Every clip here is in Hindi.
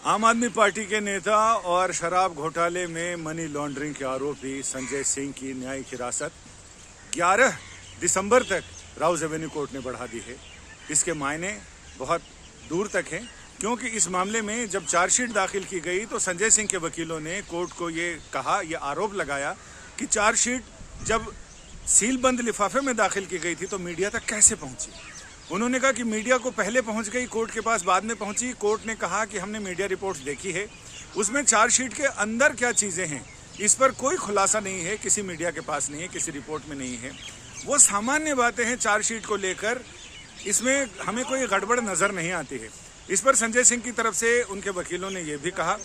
आम आदमी पार्टी के नेता और शराब घोटाले में मनी लॉन्ड्रिंग के आरोपी संजय सिंह की न्यायिक हिरासत 11 दिसंबर तक राउज एवेन्यू कोर्ट ने बढ़ा दी है। इसके मायने बहुत दूर तक हैं, क्योंकि इस मामले में जब चार्जशीट दाखिल की गई तो संजय सिंह के वकीलों ने कोर्ट को ये कहा, ये आरोप लगाया कि चार्जशीट जब सीलबंद लिफाफे में दाखिल की गई थी तो मीडिया तक कैसे पहुंची। उन्होंने कहा कि मीडिया को पहले पहुंच गई, कोर्ट के पास बाद में पहुंची। कोर्ट ने कहा कि हमने मीडिया रिपोर्ट्स देखी है, उसमें चार्जशीट के अंदर क्या चीज़ें हैं इस पर कोई खुलासा नहीं है, किसी मीडिया के पास नहीं है, किसी रिपोर्ट में नहीं है। वो सामान्य बातें हैं चार्जशीट को लेकर, इसमें हमें कोई गड़बड़ नज़र नहीं आती है। इस पर संजय सिंह की तरफ से उनके वकीलों ने यह भी कहा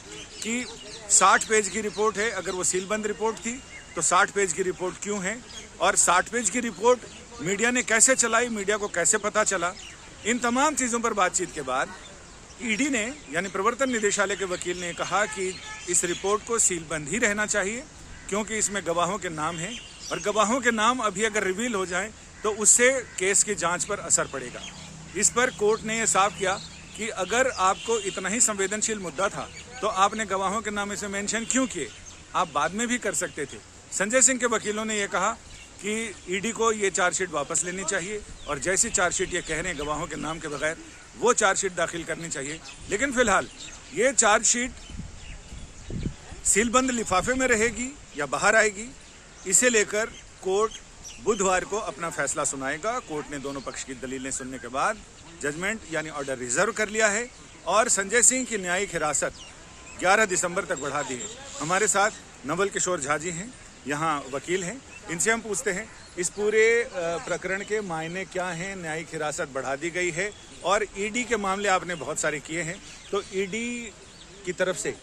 कि 60 पेज की रिपोर्ट है, अगर वो सीलबंद रिपोर्ट थी तो 60 पेज की रिपोर्ट क्यों है, और 60 पेज की रिपोर्ट मीडिया ने कैसे चलाई, मीडिया को कैसे पता चला। इन तमाम चीज़ों पर बातचीत के बाद ईडी ने यानी प्रवर्तन निदेशालय के वकील ने कहा कि इस रिपोर्ट को सीलबंद ही रहना चाहिए, क्योंकि इसमें गवाहों के नाम हैं और गवाहों के नाम अभी अगर रिवील हो जाएं तो उससे केस की जांच पर असर पड़ेगा। इस पर कोर्ट ने यह साफ किया कि अगर आपको इतना ही संवेदनशील मुद्दा था तो आपने गवाहों के नाम इसे मेंशन क्यों किए, आप बाद में भी कर सकते थे। संजय सिंह के वकीलों ने यह कहा कि ईडी को ये चार्जशीट वापस लेनी चाहिए और जैसी चार्जशीट ये कह रहे हैं गवाहों के नाम के बगैर, वो चार्जशीट दाखिल करनी चाहिए। लेकिन फिलहाल ये चार्जशीट सीलबंद लिफाफे में रहेगी या बाहर आएगी, इसे लेकर कोर्ट बुधवार को अपना फैसला सुनाएगा। कोर्ट ने दोनों पक्ष की दलीलें सुनने के बाद जजमेंट यानी ऑर्डर रिजर्व कर लिया है और संजय सिंह की न्यायिक हिरासत 11 दिसंबर तक बढ़ा दी है। हमारे साथ नवल किशोर झा जी हैं, यहाँ वकील हैं, इनसे हम पूछते हैं इस पूरे प्रकरण के मायने क्या हैं। न्यायिक हिरासत बढ़ा दी गई है और ईडी के मामले आपने बहुत सारे किए हैं, तो ईडी की तरफ से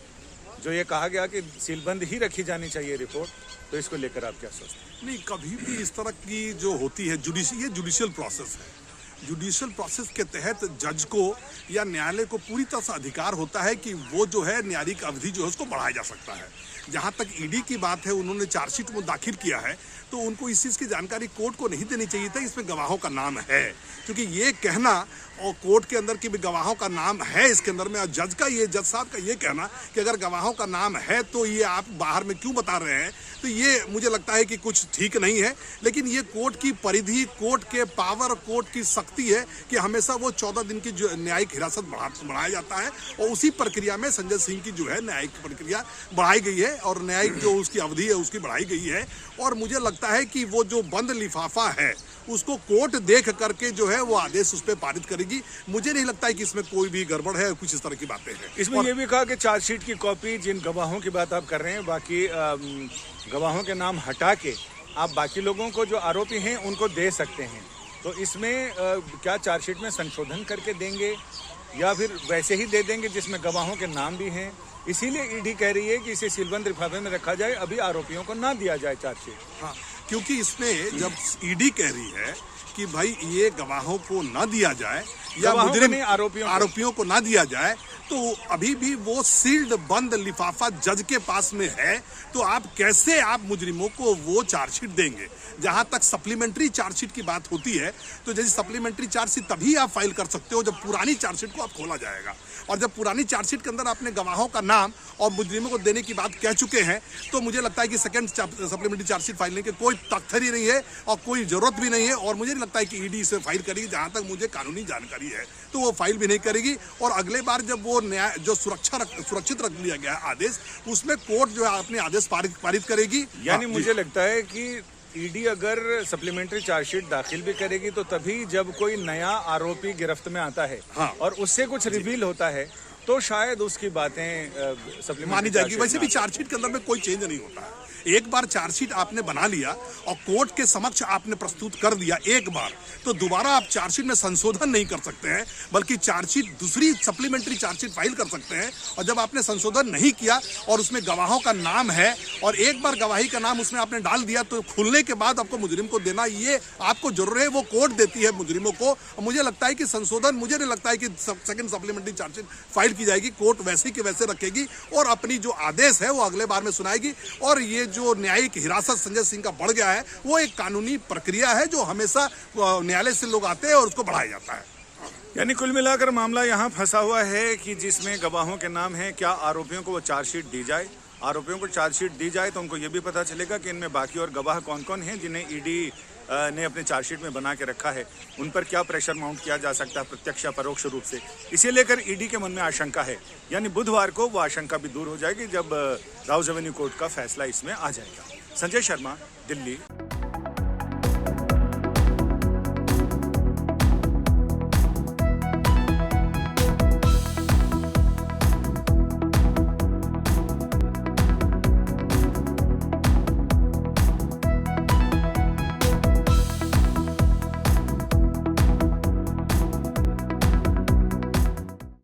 जो ये कहा गया कि सीलबंद ही रखी जानी चाहिए रिपोर्ट, तो इसको लेकर आप क्या सोचते हैं? नहीं, कभी भी इस तरह की जो होती है ये जुडिशियल प्रोसेस है। जुडिशियल प्रोसेस के तहत जज को या न्यायालय को पूरी तरह से अधिकार होता है कि वो जो है न्यायिक अवधि जो है उसको बढ़ाया जा सकता है। जहां तक ईडी की बात है, उन्होंने चार्जशीट में दाखिल किया है तो उनको इस चीज़ की जानकारी कोर्ट को नहीं देनी चाहिए था इसमें गवाहों का नाम है, क्योंकि ये कहना और कोर्ट के अंदर कि गवाहों का नाम है इसके अंदर में, और जज साहब का ये कहना कि अगर गवाहों का नाम है तो ये आप बाहर में क्यों बता रहे हैं, तो ये मुझे लगता है कि कुछ ठीक नहीं है। लेकिन ये कोर्ट की परिधि, कोर्ट के पावर, कोर्ट की शक्ति है कि हमेशा वो 14 दिन की जो न्यायिक हिरासत बढ़ाया जाता है और उसी प्रक्रिया में संजय सिंह की जो है न्यायिक प्रक्रिया बढ़ाई गई है और न्यायिक जो उसकी अवधि है उसकी बढ़ाई गई है। और मुझे लगता है कि वो जो बंद लिफाफा है उसको कोर्ट देख करके जो है वो आदेश उस पर पारित करेगी। मुझे नहीं लगता है कि इसमें कोई भी गड़बड़ है, कुछ इस तरह की बातें हैं। इसमें यह भी कहा कि चार्जशीट की कॉपी जिन गवाहों की बात आप कर रहे हैं, बाकी गवाहों के नाम हटा के आप बाकी लोगों को जो आरोपी हैं उनको दे सकते हैं, तो इसमें क्या चार्जशीट में संशोधन करके देंगे या फिर वैसे ही दे देंगे जिसमें गवाहों के नाम भी हैं? इसीलिए ईडी कह रही है कि इसे सीलबंद लिफाफे में रखा जाए, अभी आरोपियों को ना दिया जाए चार्जशीट। हाँ, क्योंकि इसमें जब ईडी कह रही है कि भाई ये गवाहों को ना दिया जाए या मुजरिम आरोपियों को ना दिया जाए, तो अभी भी वो सील्ड बंद लिफाफा जज के पास में है, तो आप कैसे मुजरिमों को वो चार्जशीट देंगे? जहां तक सप्लीमेंट्री चार्जशीट की बात होती है तो जैसे सप्लीमेंट्री चार्जशीट तभी आप फाइल कर सकते हो जब पुरानी चार्जशीट को आप खोला जाएगा, और जब पुरानी चार्जशीट के अंदर आपने गवाहों का नाम और मुजरिमों को देने की बात कह चुके हैं तो मुझे लगता है कि सेकंड सप्लीमेंट्री चार्जशीट फाइल के कोई तथ्य ही नहीं है और कोई जरूरत भी नहीं है। और मुझे नहीं लगता है कि ईडी इसे फाइल करेगी, जहां तक मुझे कानूनी जानकारी है तो वो फाइल भी नहीं करेगी। और अगले बार जब वो न्याय जो सुरक्षित रख लिया गया आदेश, उसमें कोर्ट जो है अपने आदेश पारित करेगी। यानी मुझे लगता है कि ईडी अगर सप्लीमेंट्री चार्जशीट दाखिल भी करेगी तो तभी जब कोई नया आरोपी गिरफ्त में आता है, हाँ, और उससे कुछ रिवील होता है तो शायद उसकी बातें सप्लीमेंट्री मानी जाएगी। वैसे भी चार्जशीट के अंदर में कोई चेंज नहीं होता है। एक बार चार्जशीट आपने बना लिया और कोर्ट के समक्ष आपने प्रस्तुत कर दिया एक बार, तो दोबारा आप चार्जशीट में संशोधन नहीं कर सकते हैं, बल्कि चार्जशीट दूसरी सप्लीमेंट्री चार्जशीट फाइल कर सकते हैं। और जब आपने संशोधन नहीं किया और उसमें गवाहों का नाम है और एक बार गवाही का नाम उसमें आपने डाल दिया, तो खुलने के बाद आपको मुजरिम को देना ये आपको जरूर है, वो कोर्ट देती है मुजरिमों को। और मुझे लगता है कि संशोधन, मुझे नहीं लगता है कि सेकंड सप्लीमेंट्री चार्जशीट फाइल की जाएगी। कोर्ट वैसे के वैसे रखेगी और अपनी जो आदेश है वो अगले बार में सुनाएगी। और ये जो न्यायिक हिरासत संजय सिंह का बढ़ गया है वो एक कानूनी प्रक्रिया है जो हमेशा न्यायालय से लोग आते हैं और उसको बढ़ाया जाता है। यानी कुल मिलाकर मामला यहाँ फंसा हुआ है कि जिसमें गवाहों के नाम है, क्या आरोपियों को वो चार्जशीट दी जाए। आरोपियों को चार्जशीट दी जाए तो उनको ये भी पता चलेगा कि इनमें बाकी और गवाह कौन कौन हैं जिन्हें ईडी ने अपने चार्जशीट में बना के रखा है, उन पर क्या प्रेशर माउंट किया जा सकता है प्रत्यक्ष या परोक्ष रूप से। इसे लेकर ईडी के मन में आशंका है, यानी बुधवार को वो आशंका भी दूर हो जाएगी जब राउज एवेन्यू कोर्ट का फैसला इसमें आ जाएगा। संजय शर्मा, दिल्ली।